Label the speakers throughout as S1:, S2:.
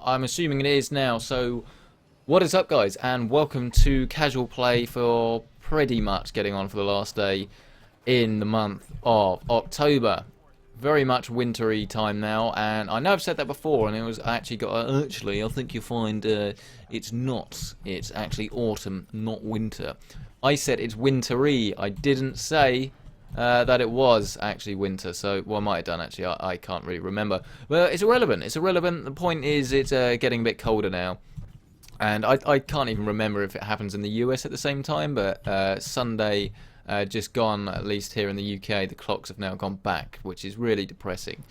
S1: I'm assuming it is now. So, what is up, guys? And welcome to Casual Play for pretty much getting on for the last day in the month of October. Very much wintry time now, and I know I've said that before, and it was actually actually, I think you'll find it's not. It's actually autumn, not winter. I said it's wintry. I didn't say that it was actually winter, so well, I might have done actually. I can't really remember. But it's irrelevant. It's irrelevant. The point is, it's getting a bit colder now, and I can't even remember if it happens in the US at the same time. But Sunday, just gone, at least here in the UK, the clocks have now gone back, which is really depressing.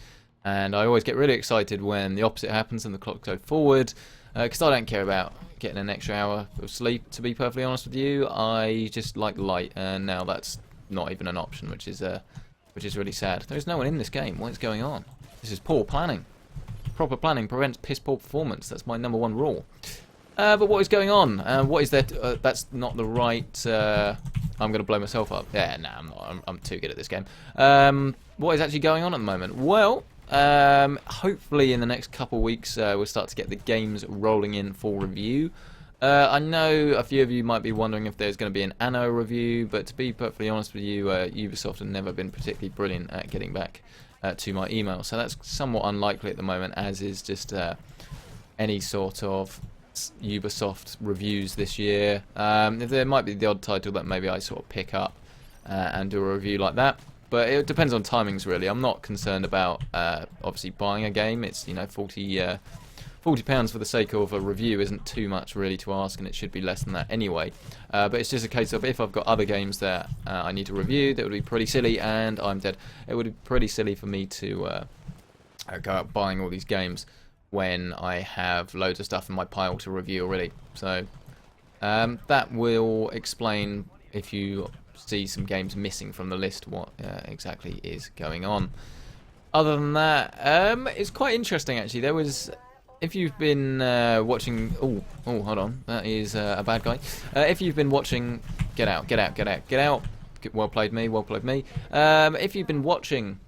S1: And I always get really excited when the opposite happens and the clocks go forward, because I don't care about getting an extra hour of sleep. To be perfectly honest with you, I just like light, and now that's not even an option, which is really sad. There's no one in this game. What is going on? This is poor planning. Proper planning prevents piss poor performance. That's my #1 rule. But what is going on? What is that? That's not the right. I'm going to blow myself up. Yeah, nah, I'm not. I'm too good at this game. What is actually going on at the moment? Well, hopefully in the next couple of weeks we'll start to get the games rolling in for review. I know a few of you might be wondering if there's going to be an Anno review, but to be perfectly honest with you, Ubisoft have never been particularly brilliant at getting back to my email, so that's somewhat unlikely at the moment, as is just any sort of Ubisoft reviews this year. There might be the odd title that maybe I sort of pick up and do a review like that, but it depends on timings really. I'm not concerned about obviously buying a game. It's, you know, £40 for the sake of a review isn't too much really to ask, and it should be less than that anyway. But it's just a case of if I've got other games that I need to review, that would be pretty silly, and I'm dead. It would be pretty silly for me to go out buying all these games when I have loads of stuff in my pile to review already. So that will explain, if you see some games missing from the list, what exactly is going on. Other than that, it's quite interesting actually. There was, if you've been watching... Oh, hold on. That is a bad guy. If you've been watching... Get out. Well played me, well played me. If you've been watching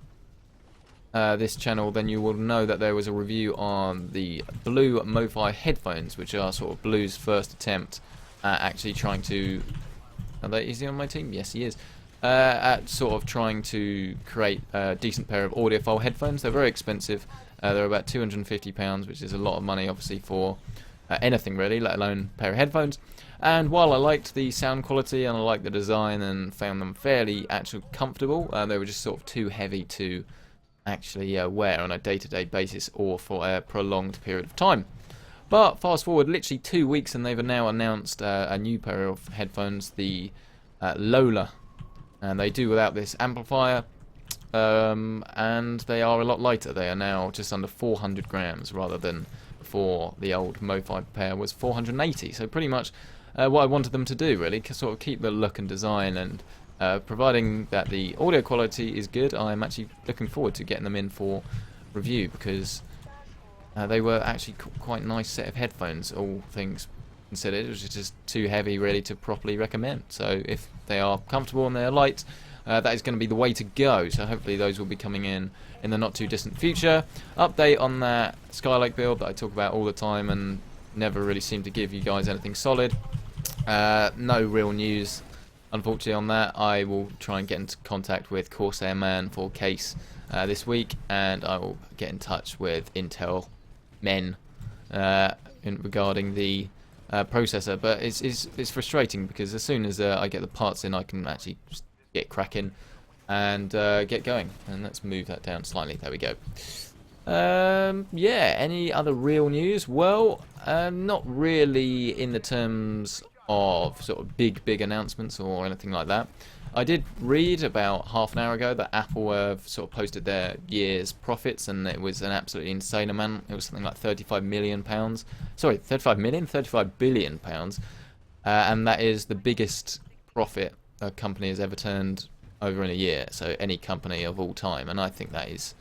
S1: this channel, then you will know that there was a review on the Blue MoFi headphones, which are sort of Blue's first attempt at actually trying to... Is he on my team? Yes, he is. At sort of trying to create a decent pair of audiophile headphones. They're very expensive. They're about £250, which is a lot of money, obviously, for anything really, let alone a pair of headphones. And while I liked the sound quality and I liked the design and found them fairly actually comfortable, they were just sort of too heavy to actually wear on a day-to-day basis or for a prolonged period of time. But fast forward literally 2 weeks, and they've now announced a new pair of headphones, the Lola, and they do without this amplifier. And they are a lot lighter. They are now just under 400 grams rather than before the old MoFi pair was 480. So pretty much what I wanted them to do really, sort of keep the look and design, and providing that the audio quality is good, I'm actually looking forward to getting them in for review, because they were actually quite nice set of headphones, all things considered. It was just too heavy really to properly recommend. So if they are comfortable and they are light, that is going to be the way to go. So hopefully those will be coming in the not too distant future. Update on that Skylake build that I talk about all the time and never really seem to give you guys anything solid. No real news, unfortunately, on that. I will try and get into contact with Corsair Man for case this week, and I will get in touch with Intel men regarding the processor. But it's frustrating, because as soon as I get the parts in, I can actually just get cracking and get going. And let's move that down slightly. There we go. Yeah, any other real news? Well, not really in the terms of sort of big announcements or anything like that. I did read about half an hour ago that Apple have sort of posted their year's profits, and it was an absolutely insane amount. It was something like £35 million. Sorry, 35 million? £35 billion. And that is the biggest profit a company has ever turned over in a year, so any company of all time. And I think that is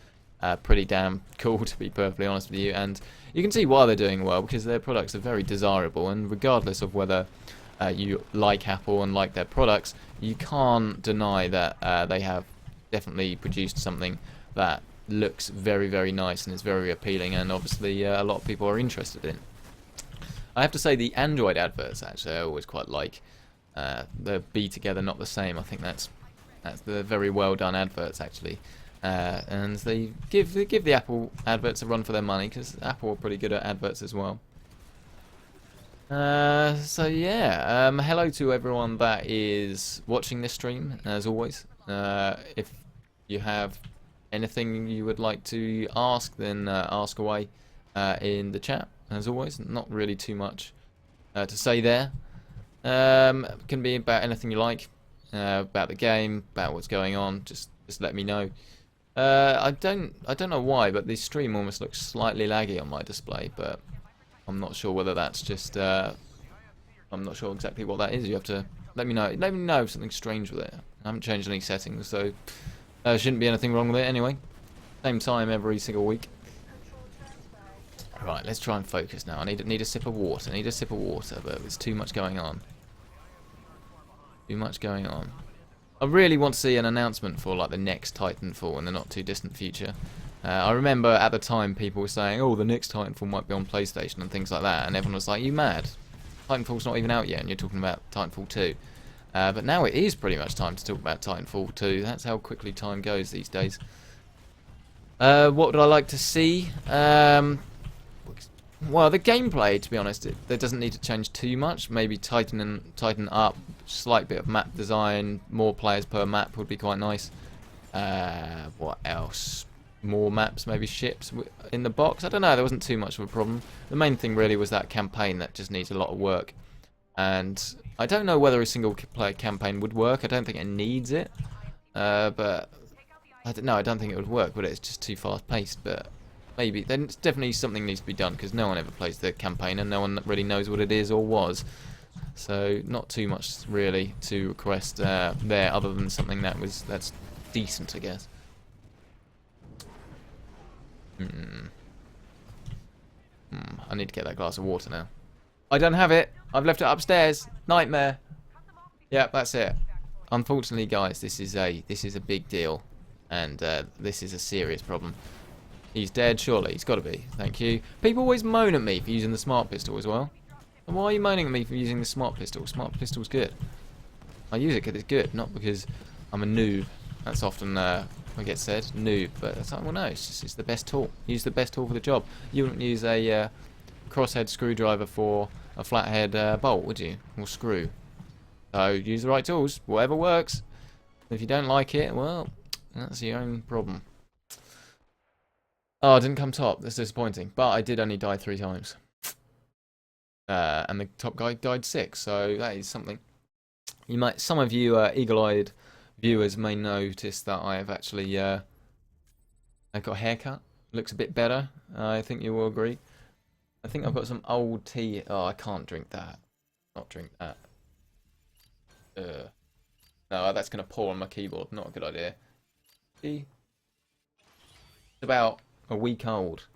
S1: pretty damn cool, to be perfectly honest with you. And you can see why they're doing well, because their products are very desirable, and regardless of whether you like Apple and like their products, you can't deny that they have definitely produced something that looks very, very nice and is very appealing, and obviously a lot of people are interested in. I have to say the Android adverts actually I always quite like. The Be Together Not the Same. I think that's the very well done adverts actually, and they give the Apple adverts a run for their money, because Apple are pretty good at adverts as well. So yeah, hello to everyone that is watching this stream as always. If you have anything you would like to ask, then ask away in the chat as always. Not really too much to say there. Can be about anything you like, about the game, about what's going on. Just let me know. I don't know why, but this stream almost looks slightly laggy on my display, but I'm not sure whether that's just. I'm not sure exactly what that is. You have to let me know. Let me know if something's strange with it. I haven't changed any settings, so shouldn't be anything wrong with it anyway. Same time every single week. Right, let's try and focus now. I need a sip of water. I need a sip of water, but there's too much going on. Too much going on. I really want to see an announcement for like the next Titanfall in the not too distant future. I remember at the time people were saying, "Oh, the next Titanfall might be on PlayStation" and things like that, and everyone was like, "You mad? Titanfall's not even out yet, and you're talking about Titanfall 2." But now it is pretty much time to talk about Titanfall 2. That's how quickly time goes these days. What would I like to see? Well, the gameplay, to be honest, there doesn't need to change too much. Maybe tighten up, slight bit of map design, more players per map would be quite nice. What else? More maps, maybe ships in the box. I don't know. There wasn't too much of a problem. The main thing really was that campaign that just needs a lot of work, and I don't know whether a single player campaign would work. I don't think it needs it, but I don't think it would work. But it's just too fast paced. But maybe then definitely something needs to be done, because no one ever plays the campaign and no one really knows what it is or was. So not too much really to request there, other than something that's decent, I guess. I need to get that glass of water now. I don't have it. I've left it upstairs. Nightmare. Yep, that's it. Unfortunately, guys, this is a big deal, and this is a serious problem. He's dead, surely. He's got to be. Thank you. People always moan at me for using the smart pistol as well. And why are you moaning at me for using the smart pistol? Smart pistol's good. I use it because it's good, not because I'm a noob. That's often what gets said, noob. But it's like, well, no, it's the best tool. Use the best tool for the job. You wouldn't use a crosshead screwdriver for a flathead bolt, would you? Or screw. So use the right tools. Whatever works. If you don't like it, well, that's your own problem. Oh, I didn't come top. That's disappointing. But I did only die 3 times. And the top guy died 6. So that is something. Some of you eagle-eyed viewers may notice that I have actually I got a haircut. Looks a bit better. I think you will agree. I think I've got some old tea. Oh, I can't drink that. Not drink that. No, that's going to pour on my keyboard. Not a good idea. Tea. It's about a week old.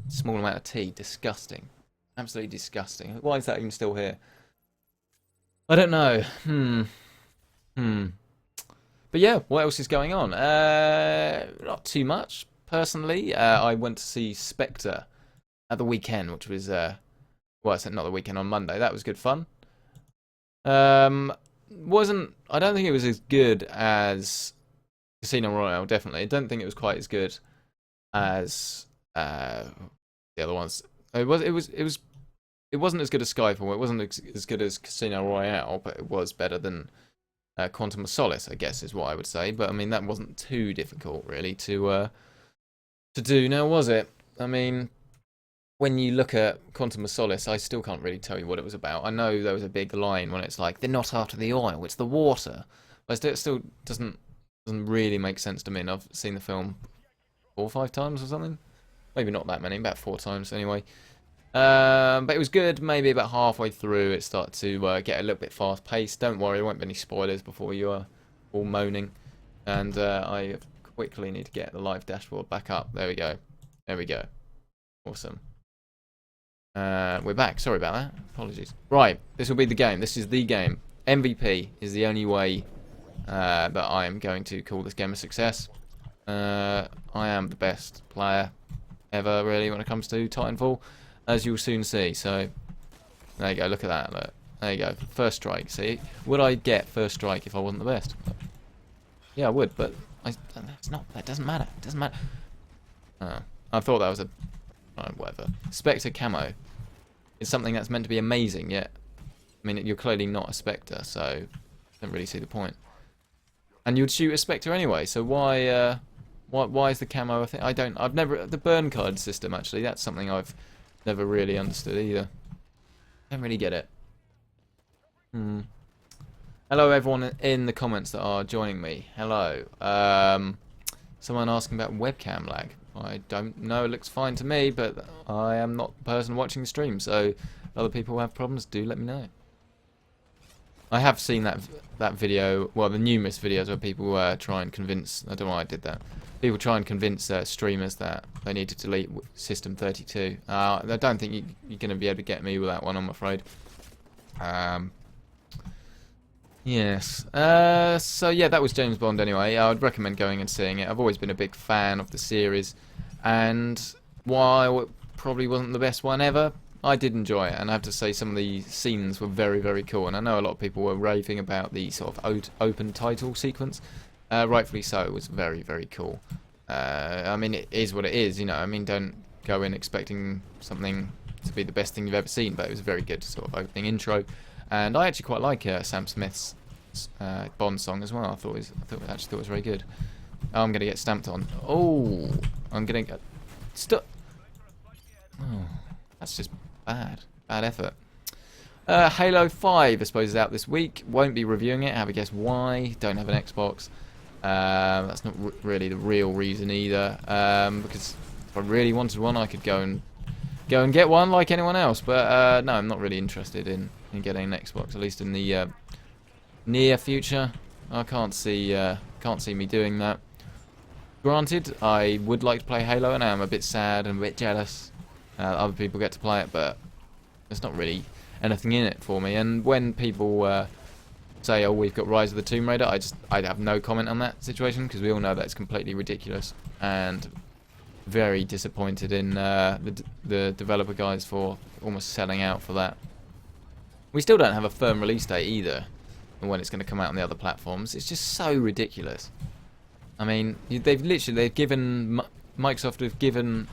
S1: Small amount of tea. Disgusting. Absolutely disgusting. Why is that even still here? I don't know. But yeah, what else is going on? Not too much. Personally, I went to see Spectre at the weekend, which was well, it's not the weekend, on Monday. That was good fun. I don't think it was as good as Casino Royale. Definitely, I don't think it was quite as good as the other ones. It wasn't as good as Skyfall. It wasn't as good as Casino Royale, but it was better than Quantum of Solace, I guess, is what I would say. But I mean, that wasn't too difficult really to do. Now, was it? I mean, when you look at Quantum of Solace, I still can't really tell you what it was about. I know there was a big line when it's like, they're not after the oil, it's the water. But it still doesn't really make sense to me. And I've seen the film 4 or 5 times or something. Maybe not that many, about 4 times anyway. But it was good. Maybe about halfway through, it started to get a little bit fast-paced. Don't worry, there won't be any spoilers before you are all moaning. And I quickly need to get the live dashboard back up. There we go. There we go. Awesome. We're back. Sorry about that. Apologies. Right, this will be the game. This is the game. MVP is the only way that I am going to call this game a success. I am the best player ever, really, when it comes to Titanfall, as you'll soon see. So, there you go, look at that, look. There you go, first strike, see? Would I get first strike if I wasn't the best? Yeah, I would, but that doesn't matter, it doesn't matter. I thought that was a, whatever. Spectre camo. It's something that's meant to be amazing, yet, I mean, you're clearly not a Spectre, so I don't really see the point. And you'd shoot a Spectre anyway, so why is the camo a thing? I've never, the burn card system, actually, that's something I've never really understood either. Don't really get it. Hello everyone in the comments that are joining me. Hello. Someone asking about webcam lag. I don't know, it looks fine to me, but I am not the person watching the stream, so if other people have problems, do let me know. I have seen that video, well, the numerous videos where people try and convince, I don't know why I did that, people try and convince streamers that they need to delete System 32. I don't think you're going to be able to get me with that one, I'm afraid. Yes. So yeah, that was James Bond anyway. I would recommend going and seeing it. I've always been a big fan of the series, and while it probably wasn't the best one ever, I did enjoy it, and I have to say some of the scenes were very, very cool, and I know a lot of people were raving about the sort of open title sequence. Rightfully so, it was very, very cool. I mean, it is what it is, you know, I mean, don't go in expecting something to be the best thing you've ever seen, but it was a very good sort of opening intro. And I actually quite like Sam Smith's Bond song as well. I actually thought it was very good. Oh, I'm gonna get stamped on. Oh, I'm gonna get stuck. Oh, that's just bad effort. Halo 5, I suppose, is out this week. Won't be reviewing it. Have a guess why? Don't have an Xbox. That's not really the real reason either. Because if I really wanted one, I could go and get one like anyone else. But no, I'm not really interested in getting an Xbox, at least in the near future. I can't see me doing that. Granted, I would like to play Halo, and I am a bit sad and a bit jealous other people get to play it, but there's not really anything in it for me. And when people say, "Oh, we've got Rise of the Tomb Raider," I have no comment on that situation, because we all know that's completely ridiculous, and very disappointed in the developer guys for almost selling out for that. We still don't have a firm release date either, and when it's going to come out on the other platforms. It's just so ridiculous. I mean, they've given Microsoft have given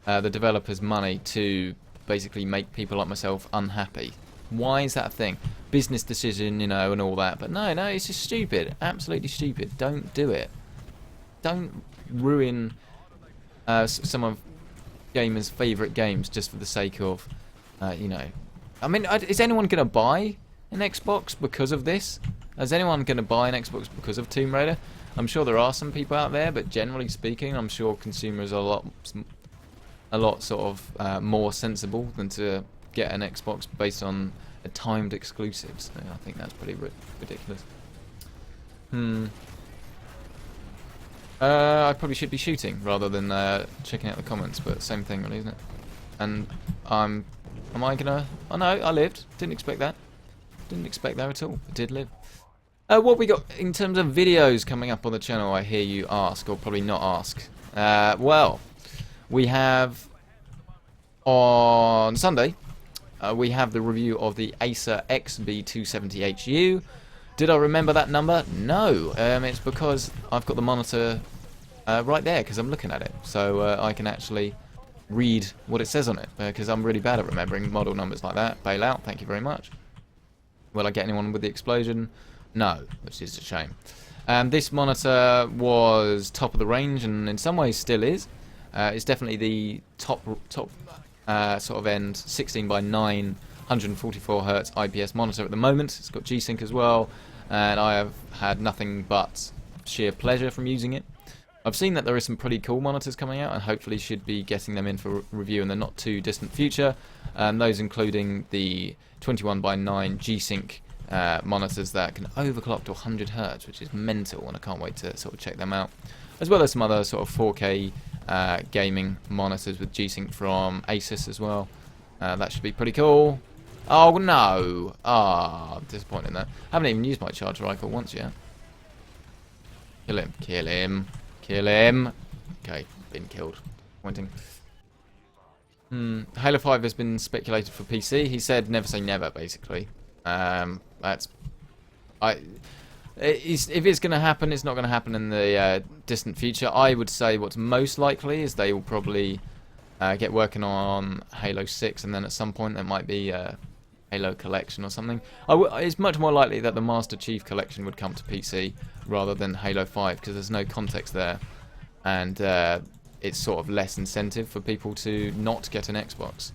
S1: the developers money to basically make people like myself unhappy. Why is that a thing? Business decision, you know, and all that. But no, it's just stupid. Absolutely stupid. Don't do it. Don't ruin some of gamers' favourite games just for the sake of, you know. I mean, is anyone going to buy an Xbox because of this? Is anyone going to buy an Xbox because of Tomb Raider? I'm sure there are some people out there, but generally speaking, I'm sure consumers are a lot sort of more sensible than to get an Xbox based on a timed exclusive. So I think that's pretty ridiculous. I probably should be shooting rather than checking out the comments, but same thing really, isn't it? And am I gonna... Oh no, I lived. Didn't expect that. Didn't expect that at all. I did live. What we got in terms of videos coming up on the channel, I hear you ask, or probably not ask. Well, we have on Sunday, we have the review of the Acer XB270HU. Did I remember that number? No. It's because I've got the monitor right there, because I'm looking at it. So I can actually read what it says on it, because I'm really bad at remembering model numbers like that. Bail out, thank you very much. Will I get anyone with the explosion? No, which is a shame. This monitor was top of the range, and in some ways still is. It's definitely the top sort of end 16 by 9 144 Hz IPS monitor at the moment. It's got G-Sync as well, and I have had nothing but sheer pleasure from using it. I've seen that there are some pretty cool monitors coming out, and hopefully should be getting them in for review in the not too distant future. Those including the 21 by 9 G-Sync monitors that can overclock to 100 Hz, which is mental, and I can't wait to sort of check them out. As well as some other sort of 4K gaming monitors with G-Sync from Asus as well. That should be pretty cool. Oh no! Ah, disappointed in that. I haven't even used my charge rifle once yet. Kill him, kill him, Kill him. Okay, been killed. Pointing. Halo 5 has been speculated for PC. He said never say never, basically. If it's going to happen, it's not going to happen in the distant future. I would say what's most likely is they will probably get working on Halo 6, and then at some point there might be a Halo Collection or something. It's much more likely that the Master Chief Collection would come to PC rather than Halo 5, because there's no context there, and it's sort of less incentive for people to not get an Xbox.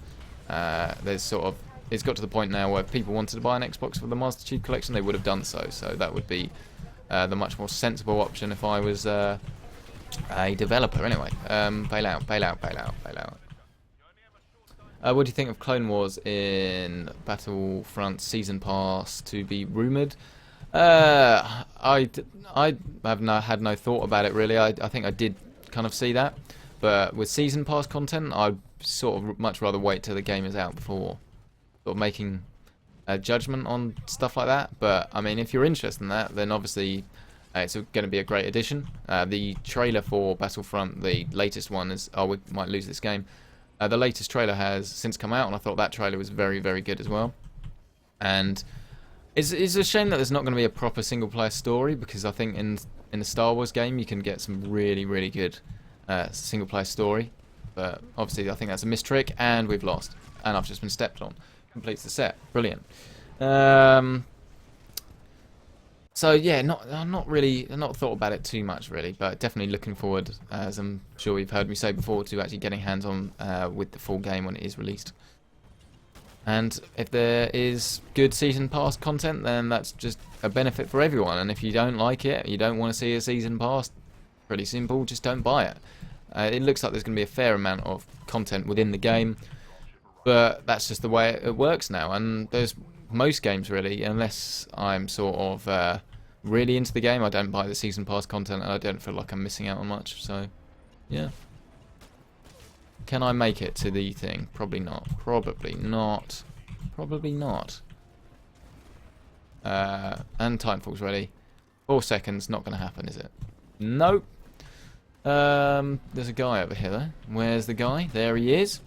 S1: It's got to the point now where if people wanted to buy an Xbox for the Master Chief Collection, they would have done so. So that would be the much more sensible option if I was a developer. Anyway, bail out. What do you think of Clone Wars in Battlefront Season Pass to be rumoured? I have had no thought about it really. I think I did kind of see that, but with Season Pass content, I'd sort of much rather wait till the game is out before sort of making a judgment on stuff like that. But I mean, if you're interested in that, then obviously it's going to be a great addition. The trailer for Battlefront, the latest one, is we might lose this game. The latest trailer has since come out, and I thought that trailer was very, very good as well. And it's a shame that there's not going to be a proper single-player story, because I think in the Star Wars game you can get some really, really good single-player story. But obviously I think that's a missed trick, and we've lost. And I've just been stepped on. Completes the set. Brilliant. So yeah, I've not thought about it too much really, but definitely looking forward, as I'm sure you've heard me say before, to actually getting hands on with the full game when it is released. And if there is good season pass content, then that's just a benefit for everyone. And if you don't like it, you don't want to see a season pass, pretty simple, just don't buy it. It looks like there's going to be a fair amount of content within the game, but that's just the way it works now. And there's most games really, unless I'm sort of really into the game, I don't buy the season pass content, and I don't feel like I'm missing out on much. So yeah, can I make it to the thing? Probably not. Probably not. And Titanfall's ready. 4 seconds, not going to happen, is it? Nope. There's a guy over here though. Where's the guy? There he is.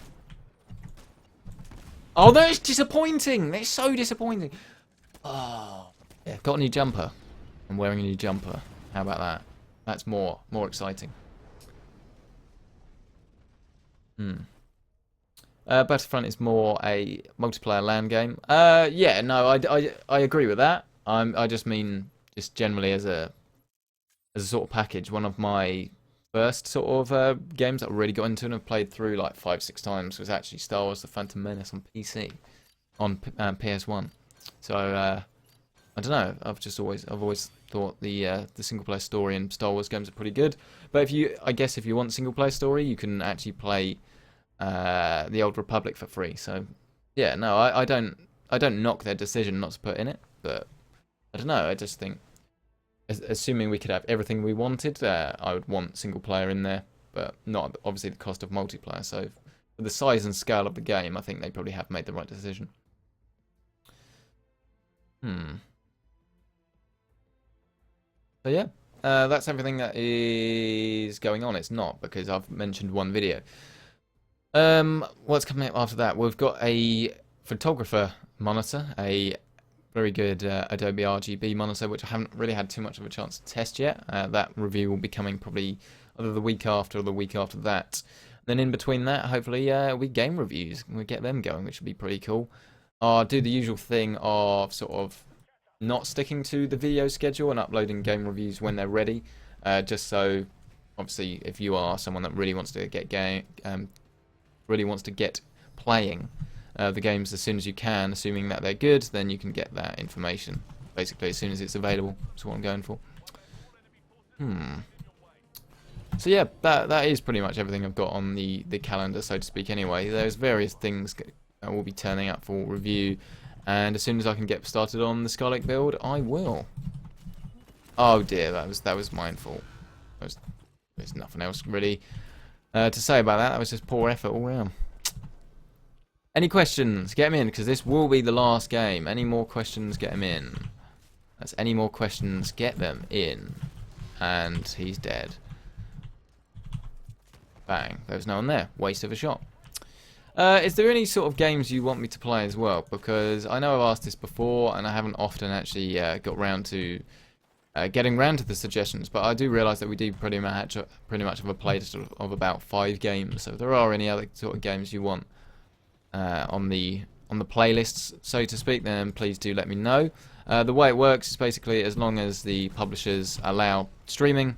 S1: Oh, that's disappointing. That's so disappointing. Oh, yeah, got a new jumper. I'm wearing a new jumper. How about that? That's more exciting. Battlefront is more a multiplayer LAN game. Yeah, no, I agree with that. I just mean just generally as a sort of package. One of my first sort of games that I really got into and have played through like 5-6 times was actually Star Wars: The Phantom Menace on PC, on PS1. So I don't know. I've always thought the single player story in Star Wars games are pretty good. But I guess if you want single player story, you can actually play the Old Republic for free. So yeah, no, I don't knock their decision not to put in it, but I don't know. I just think, assuming we could have everything we wanted, I would want single player in there, but not obviously the cost of multiplayer. So for the size and scale of the game, I think they probably have made the right decision. So yeah, that's everything that is going on. It's not, because I've mentioned one video. What's coming up after that? We've got a photographer monitor, a very good Adobe RGB monitor, which I haven't really had too much of a chance to test yet. That review will be coming probably either the week after or the week after that. Then in between that, hopefully we game reviews. We'll get them going, which would be pretty cool. I'll do the usual thing of sort of not sticking to the video schedule and uploading game reviews when they're ready. Just so, obviously, if you are someone that really wants to get playing the games as soon as you can, assuming that they're good, then you can get that information basically as soon as it's available. That's what I'm going for. So yeah, that is pretty much everything I've got on the calendar, so to speak. Anyway, there's various things that will be turning up for review, and as soon as I can get started on the Scarlet build, I will. Oh dear, that was my fault. There's nothing else really to say about that. That was just poor effort all round. Any questions? Get them in, because this will be the last game. Any more questions? Get them in. That's any more questions? Get them in. And he's dead. Bang. There was no one there. Waste of a shot. Is there any sort of games you want me to play as well? Because I know I've asked this before, and I haven't often actually got round to getting round to the suggestions. But I do realise that we do pretty much have a playlist of about 5 games. So if there are any other sort of games you want on the playlists, so to speak, then please do let me know. The way it works is basically as long as the publishers allow streaming,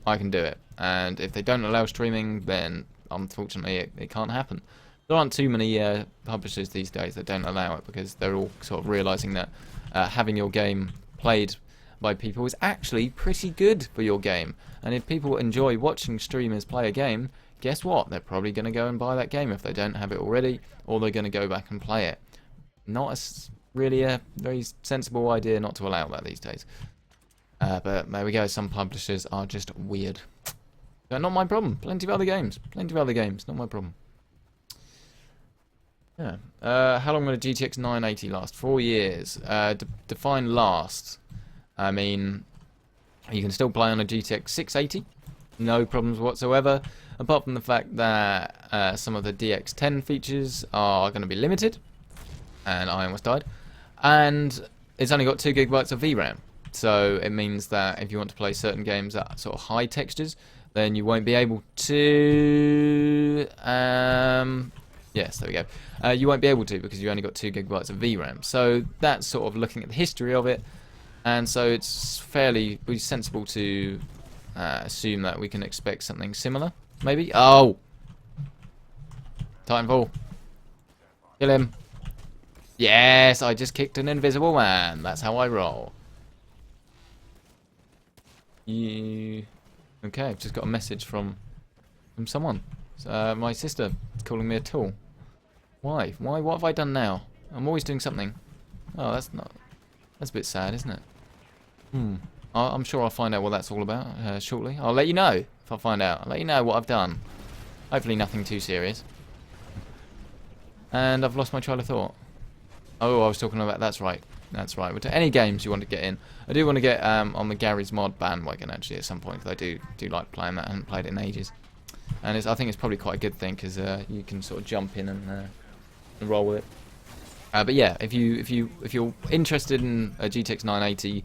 S1: I can do it. And if they don't allow streaming, then unfortunately it can't happen. There aren't too many publishers these days that don't allow it, because they're all sort of realising that having your game played by people is actually pretty good for your game. And if people enjoy watching streamers play a game, guess what? They're probably going to go and buy that game if they don't have it already, or they're going to go back and play it. Really a very sensible idea not to allow that these days. But there we go, some publishers are just weird. But not my problem. Plenty of other games. Not my problem. Yeah. How long will a GTX 980 last? 4 years. Define last. I mean, you can still play on a GTX 680. No problems whatsoever. Apart from the fact that some of the DX10 features are going to be limited. And I almost died. And it's only got 2 gigabytes of VRAM. So it means that if you want to play certain games at sort of high textures, then you won't be able to... yes, there we go. You won't be able to, because you only got 2 gigabytes of VRAM. So that's sort of looking at the history of it. And so it's fairly sensible to assume that we can expect something similar. Maybe? Oh! Titanfall. Kill him. Yes, I just kicked an invisible man. That's how I roll. Okay, I've just got a message from someone. My sister calling me a tool. Why? What have I done now? I'm always doing something. Oh, that's a bit sad, isn't it? I'm sure I'll find out what that's all about shortly. I'll let you know if I find out. I'll let you know what I've done. Hopefully nothing too serious. And I've lost my trail of thought. Oh, I was talking about... That's right. Any games you want to get in. I do want to get on the Gary's Mod bandwagon, actually, at some point, because I do like playing that. I haven't played it in ages. And I think it's probably quite a good thing, because you can sort of jump in and roll with it. But yeah, if you're interested in a GTX 980,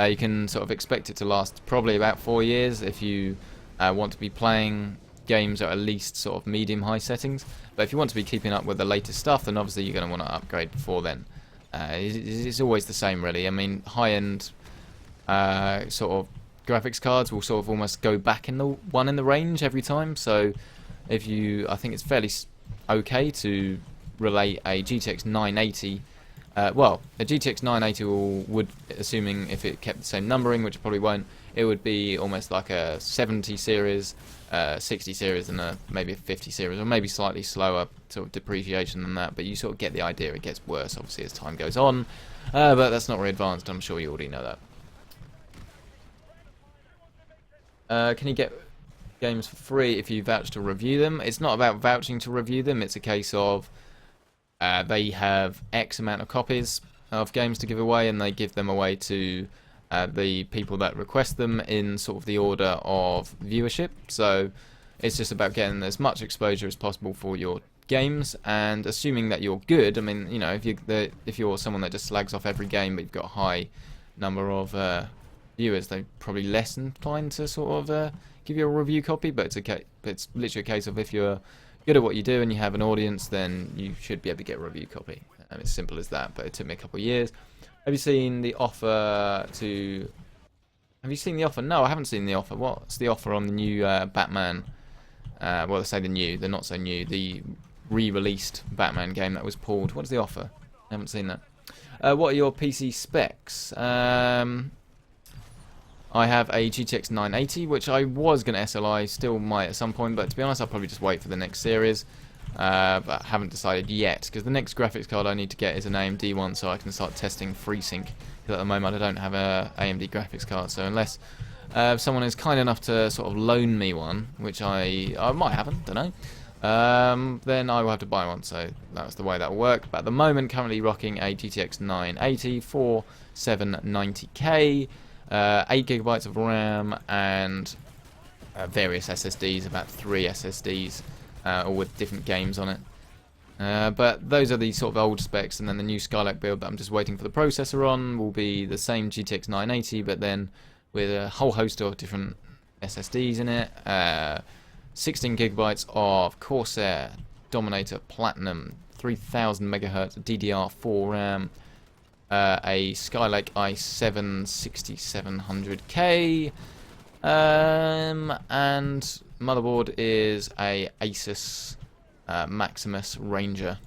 S1: you can sort of expect it to last probably about 4 years if you want to be playing games at least sort of medium-high settings. But if you want to be keeping up with the latest stuff, then obviously you're going to want to upgrade before then. It's always the same, really. I mean, high-end sort of graphics cards will sort of almost go back in the range every time. So I think it's fairly okay to relate a GTX 980. Well, a GTX 980 would, assuming if it kept the same numbering, which it probably won't, it would be almost like a 70 series, 60 series, and maybe a 50 series, or maybe slightly slower sort of depreciation than that. But you sort of get the idea. It gets worse, obviously, as time goes on. But that's not very advanced. I'm sure you already know that. Can you get games for free if you vouch to review them? It's not about vouching to review them. It's a case of they have X amount of copies of games to give away, and they give them away to the people that request them in sort of the order of viewership. So it's just about getting as much exposure as possible for your games, and assuming that you're good. I mean, you know, if you're someone that just slags off every game, but you've got a high number of viewers, they're probably less inclined to sort of give you a review copy. But it's literally a case of if you're good at what you do and you have an audience, then you should be able to get a review copy. It's simple as that. But it took me a couple of years. Have you seen the offer to... Have you seen the offer? No, I haven't seen the offer. What's the offer on the new Batman? Well, they say the new. They're not so new. The re-released Batman game that was pulled. What's the offer? I haven't seen that. What are your PC specs? I have a GTX 980, which I was going to SLI, still might at some point, but to be honest, I'll probably just wait for the next series. But haven't decided yet, because the next graphics card I need to get is an AMD one, so I can start testing FreeSync. Because at the moment I don't have a AMD graphics card, so unless someone is kind enough to sort of loan me one, which I might haven't, don't know, then I will have to buy one. So that's the way that will work. But at the moment, currently rocking a GTX 980 for 790k, 8 gigabytes of RAM, and various SSDs, about 3 SSDs, all with different games on it. But those are the sort of old specs, and then the new Skylake build that I'm just waiting for the processor on will be the same GTX 980, but then with a whole host of different SSDs in it. 16 gigabytes of Corsair Dominator Platinum, 3000 megahertz DDR4 RAM, a Skylake i7 6700K, and motherboard is a Asus Maximus Ranger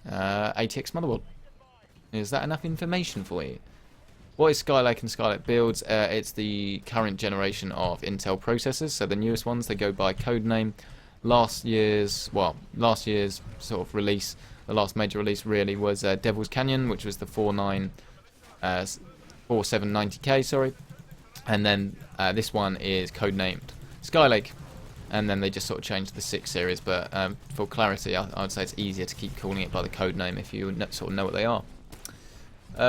S1: ATX motherboard. Is that enough information for you? What is Skylake and Skylake builds? It's the current generation of Intel processors, so the newest ones. They go by codename. Last year's sort of release, the last major release really was Devil's Canyon, which was the 4790K, sorry. And then this one is codenamed Skylake, and then they just sort of changed the 6 series. But for clarity, I would say it's easier to keep calling it by the codename if you sort of know what they are.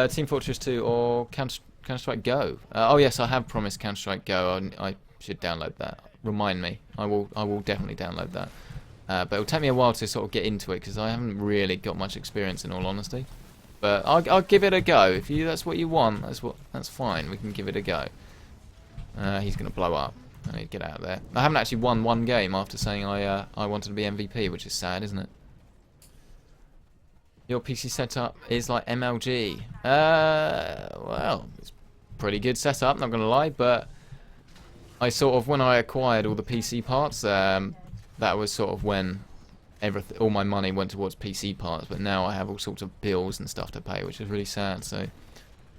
S1: Team Fortress 2 or Counter-Strike Go. Oh yes, I have promised Counter-Strike Go. I should download that. Remind me. I will definitely download that. But it'll take me a while to sort of get into it because I haven't really got much experience, in all honesty. But I'll give it a go. If that's what you want, that's fine. We can give it a go. He's gonna blow up. I need to get out of there. I haven't actually won one game after saying I wanted to be MVP, which is sad, isn't it? Your PC setup is like MLG. Well, it's pretty good setup, not gonna lie, but I sort of, when I acquired all the PC parts, that was sort of when all my money went towards PC parts, but now I have all sorts of bills and stuff to pay, which is really sad, so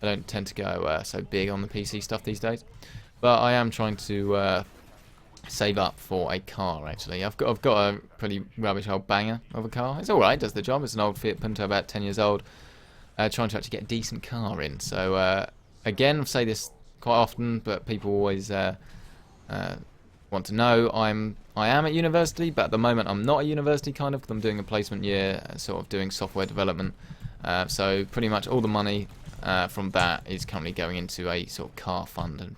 S1: I don't tend to go so big on the PC stuff these days. But I am trying to save up for a car, actually. I've got a pretty rubbish old banger of a car. It's alright, does the job. It's an old Fiat Punto, about 10 years old. Trying to actually get a decent car in. So, again, I say this quite often, but people always want to know. I am at university, but at the moment I'm not at university, kind of, because I'm doing a placement year, sort of doing software development. So pretty much all the money from that is currently going into a sort of car fund, and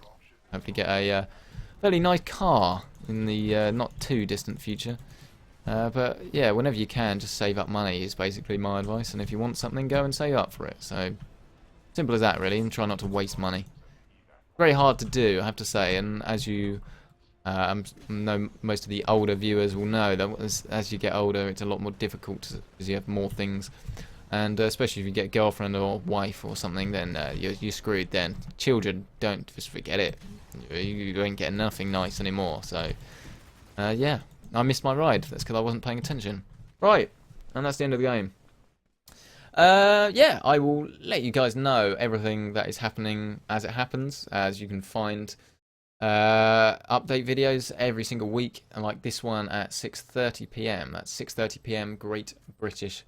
S1: hopefully get a fairly nice car in the not too distant future. But yeah, whenever you can, just save up money is basically my advice, and if you want something, go and save up for it. So simple as that, really, and try not to waste money. Very hard to do, I have to say, and as you know, most of the older viewers will know that as you get older, it's a lot more difficult because you have more things, and especially if you get a girlfriend or wife or something, then you're screwed. Then children, don't just forget it. You ain't getting nothing nice anymore. So yeah, I missed my ride. That's because I wasn't paying attention. Right, and that's the end of the game. Yeah, I will let you guys know everything that is happening as it happens, as you can find update videos every single week, and like this one at 6:30 p.m. That's 6:30 p.m. Great British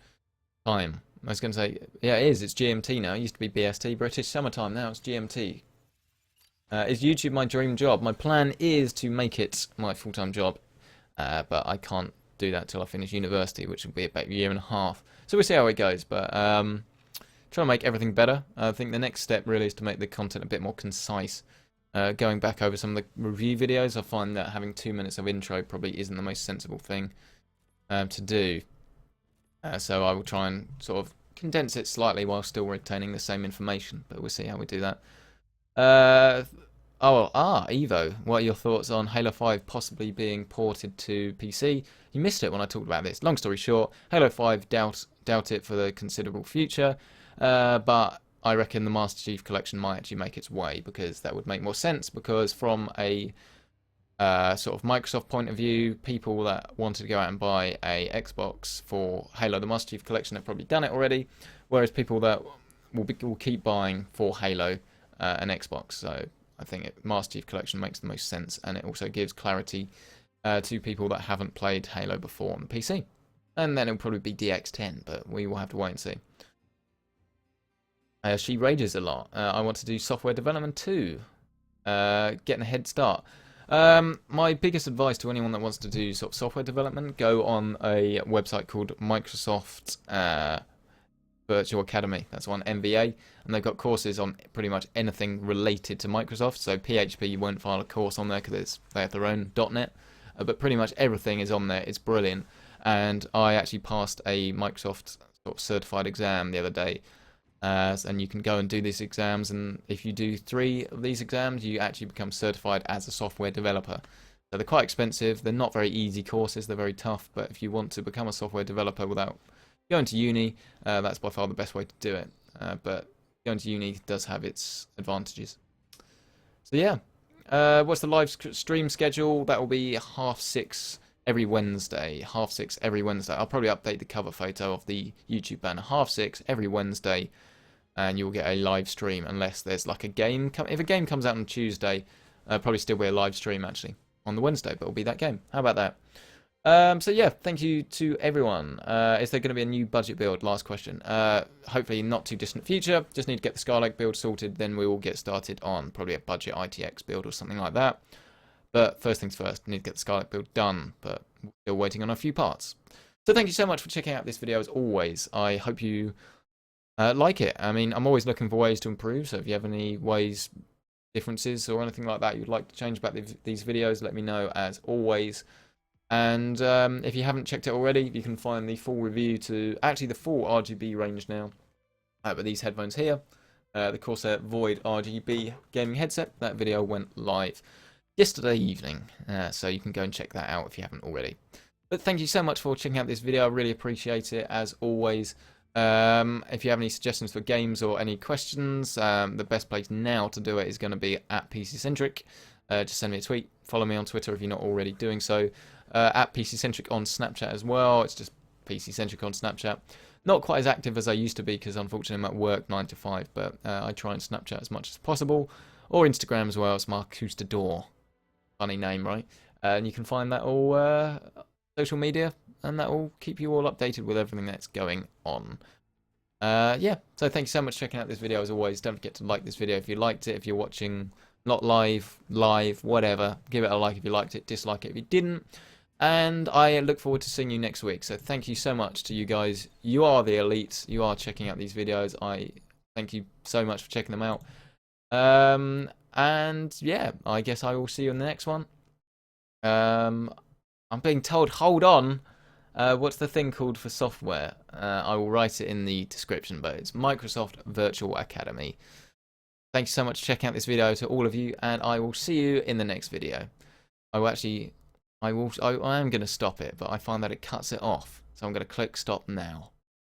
S1: time. I was going to say, yeah, it is. It's GMT now. It used to be BST, British Summertime. Now it's GMT. Is YouTube my dream job? My plan is to make it my full-time job, but I can't do that till I finish university, which will be about a year and a half. So we'll see how it goes, but trying to make everything better. I think the next step really is to make the content a bit more concise. Going back over some of the review videos, I find that having 2 minutes of intro probably isn't the most sensible thing to do. So I will try and sort of condense it slightly while still retaining the same information, but we'll see how we do that. Evo, what are your thoughts on Halo 5 possibly being ported to PC? You missed it when I talked about this. Long story short, Halo 5, doubt it for the considerable future, but I reckon the Master Chief Collection might actually make its way, because that would make more sense, because from a sort of Microsoft point of view, people that wanted to go out and buy a Xbox for Halo the Master Chief Collection have probably done it already, whereas people that will keep buying for Halo an Xbox. So I think Master Chief Collection makes the most sense, and it also gives clarity to people that haven't played Halo before on the PC. And then it'll probably be DX10, but we will have to wait and see. She rages a lot. I want to do software development too. Getting a head start. My biggest advice to anyone that wants to do sort of software development, go on a website called Microsoft Virtual Academy. That's one, MVA. And they've got courses on pretty much anything related to Microsoft. So PHP, you won't find a course on there because they have their own .NET. But pretty much everything is on there. It's brilliant. And I actually passed a Microsoft sort of certified exam the other day. And you can go and do these exams. And if you do 3 of these exams, you actually become certified as a software developer. So they're quite expensive. They're not very easy courses. They're very tough. But if you want to become a software developer without going to uni, that's by far the best way to do it. But going to uni does have its advantages. So yeah, what's the live stream schedule? That will be 6:30 every Wednesday. 6:30 every Wednesday. I'll probably update the cover photo of the YouTube banner. 6:30 every Wednesday, and you'll get a live stream unless there's like a game. If a game comes out on Tuesday, probably still be a live stream actually on the Wednesday, but it'll be that game. How about that? So yeah, thank you to everyone. Is there going to be a new budget build? Last question. Hopefully not too distant future. Just need to get the Skylake build sorted, then we will get started on probably a budget ITX build or something like that. But first things first, need to get the Skylake build done, but still waiting on a few parts. So thank you so much for checking out this video as always. I hope you like it. I mean, I'm always looking for ways to improve, so if you have any ways, differences or anything like that you'd like to change about these videos, let me know as always. And if you haven't checked it already, you can find the full review to actually the full RGB range now. But these headphones here, the Corsair Void RGB gaming headset, that video went live yesterday evening. So you can go and check that out if you haven't already. But thank you so much for checking out this video. I really appreciate it as always. If you have any suggestions for games or any questions, the best place now to do it is going to be at PC Centric. Just send me a tweet. Follow me on Twitter if you're not already doing so. At PC Centric on Snapchat as well. It's just PC Centric on Snapchat. Not quite as active as I used to be because unfortunately I'm at work 9 to 5, but I try and Snapchat as much as possible. Or Instagram as well. It's Marcus the Door. Funny name, right? And you can find that all social media, and that will keep you all updated with everything that's going on. Yeah, so thank you so much for checking out this video as always. Don't forget to like this video if you liked it. If you're watching not live, whatever, give it a like if you liked it, dislike it if you didn't. And I look forward to seeing you next week. So thank you so much to you guys. You are the elites. You are checking out these videos. I thank you so much for checking them out. And yeah, I guess I will see you in the next one. I'm being told, hold on. What's the thing called for software? I will write it in the description, but it's Microsoft Virtual Academy. Thank you so much for checking out this video to all of you, and I will see you in the next video. I am going to stop it, but I find that it cuts it off. So I'm going to click stop now.